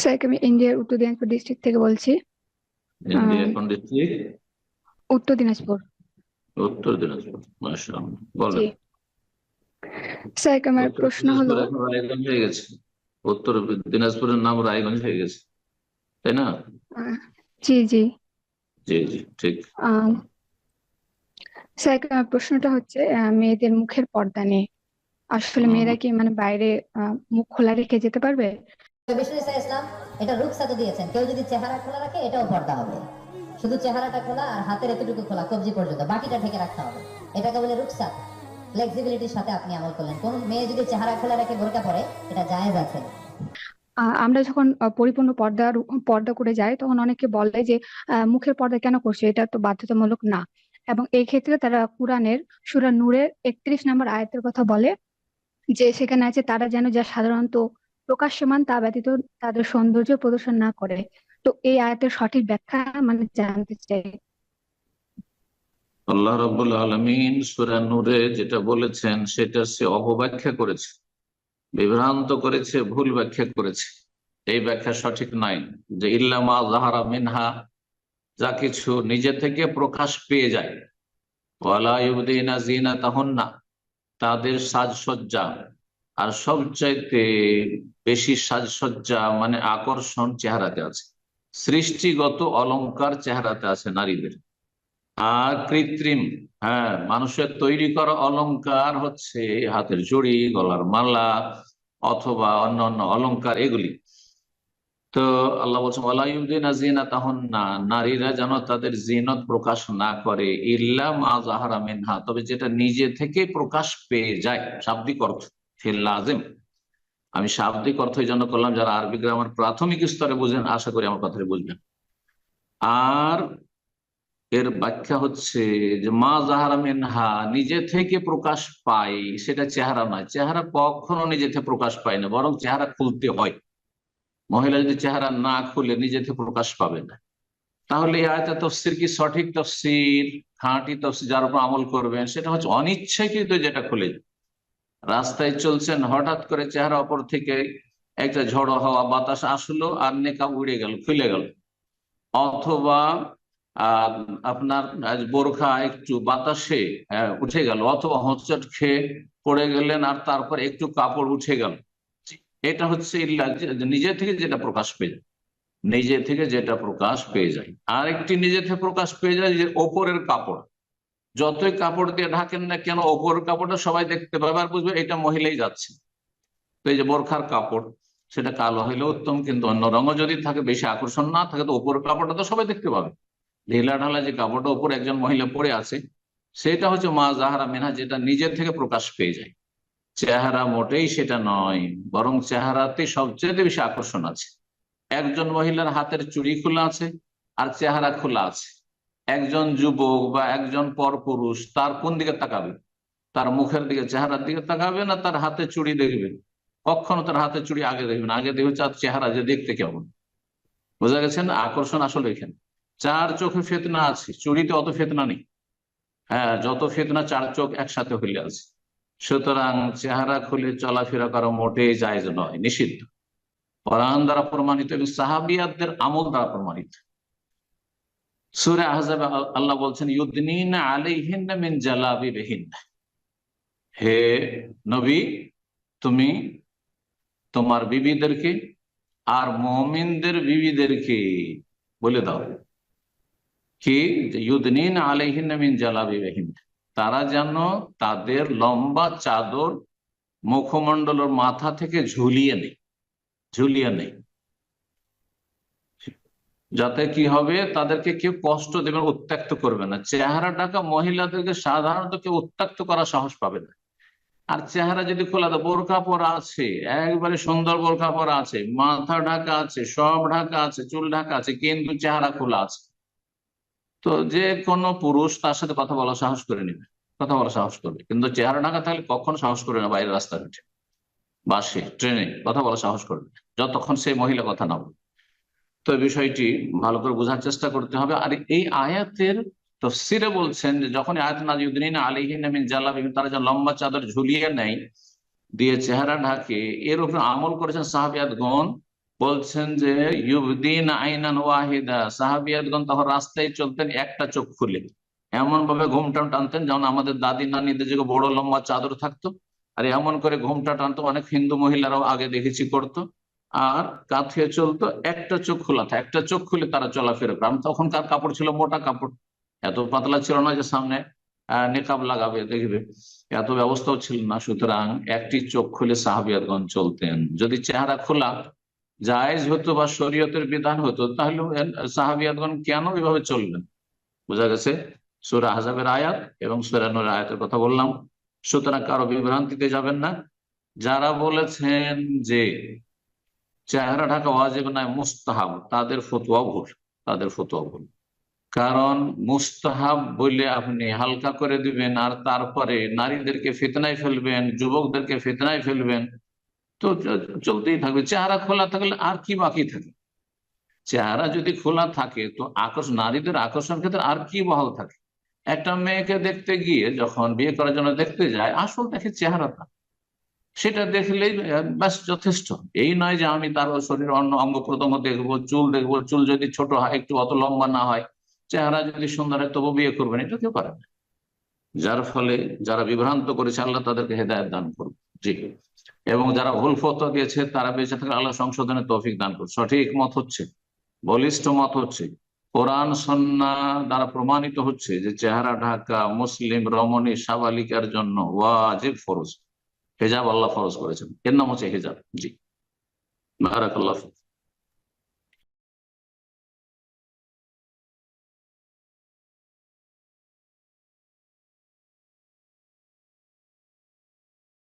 Sir, আমি ইন্ডিয়ার উত্তর দিনাজপুর ডিস্ট্রিক্ট থেকে বলছি। ইন্ডিয়া আহ, কোন ডিস্ট্রিক্ট? উত্তর দিনাজপুর। উত্তর দিনাজপুর, মাশাআল্লাহ, জি বলেন। স্যার, আমার উত্তর প্রশ্ন দিনাজপুর হলো। এখন রায়গঞ্জ হয়ে গেছে। উত্তর দিনাজপুরের নাম রায়গঞ্জ হয়ে গেছে, তাই না? আহ, জি জি। জি জি, ঠিক। আহ, স্যার, আমার প্রশ্নটা হচ্ছে মেয়েদের মুখের পর্দা নিয়ে। আসলে হুম। মেয়েরা কি মানে বাইরে মুখ খোলা রেখে যেতে পারবে? বিষ্ণু ইসা ইসলাম এটা রুকসাতে দিয়েছেন, কেউ যদি চেহারা খোলা রাখে এটাও পর্দা হবে। শুধু চেহারাটা খোলা আর হাতের এতটুকু খোলা কবজি পর্যন্ত, বাকিটা ঢেকে রাখতে হবে। এটাকে বলে রুকসাত। ফ্লেক্সিবিলিটির সাথে আপনি আমল করলেন। কোন মেয়ে যদি চেহারা খোলা রেখে বোরকা পরে, এটা জায়েজ আছে। আমরা যখন পরিপূর্ণ পর্দা করে যাই, তখন অনেকে বলে যে মুখের পর্দা কেন করছে, এটা তো বাধ্যতামূলক না। এবং এই ক্ষেত্রে তারা কোরআনের সূরা নূরের 31 নম্বর আয়াতের কথা বলে, যে সেখানে আছে তারা যেন যা সাধারণত প্রকাশ্যমান তা ব্যতীত তাদের সৌন্দর্য প্রদর্শন না করে। তো এই আয়াতের সঠিক ব্যাখ্যা মানে জানতে চাই। আল্লাহ রাব্বুল আলামিন সূরা নূরে যেটা বলেছেন সেটা সে অপব্যাখ্যা করেছে, বিভ্রান্ত করেছে, ভুল ব্যাখ্যা করেছে। এই ব্যাখ্যা সঠিক নয় যে ইল্লা মা যাহারা মিনহা, যা কিছু নিজে থেকে প্রকাশ পেয়ে যায়, ওয়ালা ইউবদিনা যিনাতাহুন্না, তাদের সাজসজ্জা। আর সবচাইতে বেশি সাজসজ্জা মানে আকর্ষণ চেহারাতে আছে, সৃষ্টিগত অলংকার চেহারাতে আছে নারীদের। আর কৃত্রিম, হ্যাঁ, মানুষের তৈরি করা অলংকার হচ্ছে হাতের চুড়ি, গলার মালা, অথবা অন্যান্য অলংকার, এগুলি। তো আল্লাহ বলছেন ওয়ালা ইউবদিনা যিনাতাহুন্না, নারীরা যেন তাদের জিনত প্রকাশ না করে, ইল্লা মা যাহারা মিনহা, তবে যেটা নিজে থেকে প্রকাশ পেয়ে যায়। শাব্দিক অর্থ ফিল লাজিম। আমি শাব্দিক অর্থ এই জন্য করলাম, যারা আরবি গ্রামার প্রাথমিক স্তরে বুঝেন আশা করি আমার কথাটা বুঝবেন। আর এর ব্যাখ্যা হচ্ছে যে মা যাহারা মিনহা, নিজে থেকে প্রকাশ পায়, সেটা চেহারা নয়। চেহারা কখনো নিজে থেকে প্রকাশ পায় না, বরং চেহারা খুলতে হয়। মহিলা যদি চেহারা না খুলে নিজে থেকে প্রকাশ পাবে না। তাহলে এই আয়াতের তফসির কি সঠিক তফসির, খাঁটি তফসির যার উপর আমল করবেন, সেটা হচ্ছে অনিচ্ছাকৃত যেটা খুলে যায়। রাস্তায় চলছেন, হঠাৎ করে চেহারা অপর থেকে একটা ঝড়ো হাওয়া বাতাস আসলো আর নেকাব উড়ে গেল, খুলে গেল। অথবা আহ আপনার বোরখা একটু বাতাসে উঠে গেল, অথবা হোঁচট খেয়ে পড়ে গেলেন আর তারপর একটু কাপড় উঠে গেল। এটা হচ্ছে নিজে থেকে যেটা প্রকাশ পেয়ে যায়, নিজে থেকে যেটা প্রকাশ পেয়ে যায়। আর একটি নিজে থেকে প্রকাশ পেয়ে যায় যে ওপরের কাপড়, যতই কাপড় দিয়ে ঢাকেন না কেন, ওপরের কাপড়টা সবাই দেখতে পাবে আর বুঝবে এটা মহিলাই যাচ্ছে। তো এই যে বোরখার কাপড়, সেটা কালো হইলে উত্তম, কিন্তু অন্য রঙও যদি থাকে, বেশি আকর্ষণ না থাকে, তো ওপরের কাপড়টা তো সবাই দেখতে পাবে। ঢিলা ঢালা যে কাপড়টা উপরে একজন মহিলা পরে আছে, সেটা হচ্ছে মা জাহারা মিনহা, যেটা নিজে থেকে প্রকাশ পেয়ে যায়। চেহারা মোটেই সেটা নয়, বরং চেহারাতে সবচেয়ে বেশি আকর্ষণ আছে। একজন মহিলার হাতের চুড়ি খোলা আছে আর চেহারা খোলা আছে, একজন যুবক বা একজন পরপুরুষ তার কোন দিকে তাকাবে? তার মুখের দিকে, চেহারার দিকে তাকাবে, না তার হাতে চুড়ি দেখবে? কখনো তার হাতে চুড়ি আগে দেখবে না, আগে দেখবে তার চেহারা যে দেখতে কেমন। বোঝা গেছে না আকর্ষণ আসলে এখানে? চার চোখে ফেতনা আছে, চুড়িতে অত ফেতনা নেই। হ্যাঁ, যত ফেতনা চার চোখ একসাথে হইলে আছে। সুতরাং চেহারা খুলে চলাফেরা করা মোটেই জায়েজ নয়, নিষিদ্ধ। কোরআন দ্বারা প্রমাণিত এবং সাহাবিয়াতদের আমল দ্বারা প্রমাণিত। সূরা আহজাবে আল্লাহ বলছেন ইউদনিনা আলাইহিন্না মিন জালাবিবিহিন্না, হে নবী, তুমি তোমার বিবিদেরকে আর মুমিনদের বিবিদেরকে বলে দাও কি, যে ইউদনিনা আলাইহিন্না মিন জালাবিবিহিন্না, তারা যেন তাদের লম্বা চাদর মুখমণ্ডলের মাথা থেকে ঝুলিয়ে নেই, ঝুলিয়ে নেই। যাতে কি হবে, তাদেরকে কেউ কষ্ট দেবে না, উত্ত্যক্ত করবে না। চেহারা ঢাকা মহিলাদেরকে সাধারণত কেউ উত্ত্যক্ত করার সাহস পাবে না। আর চেহারা যদি খোলা, তো বোরকা পরা আছে, একবারে সুন্দর বোরকা পরা আছে, মাথা ঢাকা আছে, সব ঢাকা আছে, চুল ঢাকা আছে, কিন্তু চেহারা খোলা আছে, তো যে কোনো পুরুষ তার সাথে কথা বলা সাহস করে নেবে, কথা বলা সাহস করবে। কিন্তু চেহারা ঢাকা থাকলে কখনো সাহস করবে না বাইরের রাস্তায় উঠে, বাসে, ট্রেনে কথা বলা সাহস করবে না, যতক্ষণ সেই মহিলা কথা না বলে। তো এই বিষয়টি ভালো করে বোঝার চেষ্টা করতে হবে। আর এই আয়াতের তফসিরে বলছেন যে যখন আয়াত নাযিলুদ্দিন আলাইহিন মিন জালাবিহিম, তারা যে লম্বা চাদর ঝুলিয়ে নেয়, দিয়ে চেহারা ঢাকে, এর উপর আমল করেছেন সাহাবিয়াতগণ। বলছেন যে ইউবদিন আইনান ওয়াহিদা, সাহাবিয়াতগণ তখন রাস্তায় চলতেন একটা চোখ খুলে, এমন ভাবে ঘোমটা টানতেন যেমন আমাদের দাদি নানিদের যে বড় লম্বা চাদর থাকতো, আর এমন করে ঘোমটা টানতো, অনেক হিন্দু মহিলারাও আগে দেখেছি করতো। আর কাঁথিয়ে চলতো, একটা চোখ খোলা থাকে, একটা চোখ খুলে তারা চলাফেরা করতো। তখনকার কাপড় ছিল মোটা কাপড়, এত পাতলা ছিল না যে সামনে নেকাব লাগাবে দেখবে, এত ব্যবস্থাও ছিল না। সুতরাং একটি চোখ খুলে সাহাবিয়াতগণ চলতেন। যদি চেহারা খোলা জায়েজ হতো বা শরীয়তের বিধান হতো, তাহলে সাহাবিয়াতগণ কেন এভাবে চললেন? বোঝা গেছে সূরা আহজাবের আয়াত এবং সূরা নূরের আয়াতের কথা বললাম। সুতরাং কারো বিভ্রান্তিতে যাবেন না। যারা বলেছেন যে চেহারা ঢাকা ওয়াজিব নয়, মুস্তাহাব, তাদের ফতোয়া ভুল, তাদের ফতোয়া ভুল। কারণ মুস্তাহাব বলে আপনি হালকা করে দিবেন আর তারপরে নারীদেরকে ফিতনায় ফেলবেন, যুবকদেরকে ফিতনায় ফেলবেন, তো চলতেই থাকবে। চেহারা খোলা থাকলে আর কি বাকি থাকে? চেহারা যদি খোলা থাকে তো নারীদের আকর্ষণ ক্ষেত্রে আর কি বহাল থাকে? একটা মেয়েকে দেখতে গিয়ে যখন বিয়ে করার জন্য দেখতে যায়, আসল দেখে চেহারাটা, সেটা দেখলেই ব্যাস যথেষ্ট। এই নয় যে আমি তার শরীরের অন্য অঙ্গ প্রত্যঙ্গ দেখবো, চুল দেখবো, চুল যদি ছোট হয়, একটু অত লম্বা না হয়, চেহারা যদি সুন্দর হয় তবু বিয়ে করবেন, এটা কেউ পারে না। যার ফলে যারা বিভ্রান্ত করেছে আল্লাহ তাদেরকে হেদায়েত দান করবে। জি। এবং যারা ভুল ফতোয়া দিয়েছে তারা বেঁচে থাকলে আল্লাহ সংশোধনের তৌফিক দান করবে। সঠিক মত হচ্ছে, বলিষ্ঠ মত হচ্ছে, কোরআন সুন্নাহ দ্বারা প্রমাণিত হচ্ছে যে চেহারা ঢাকা মুসলিম রমণী সাবালিকার জন্য ওয়াজিব, ফরজ। হেজাব আল্লাহ ফরজ করেছেন, এর নাম হচ্ছে হেজাব। জি, বারাকাল্লাহ ফিক।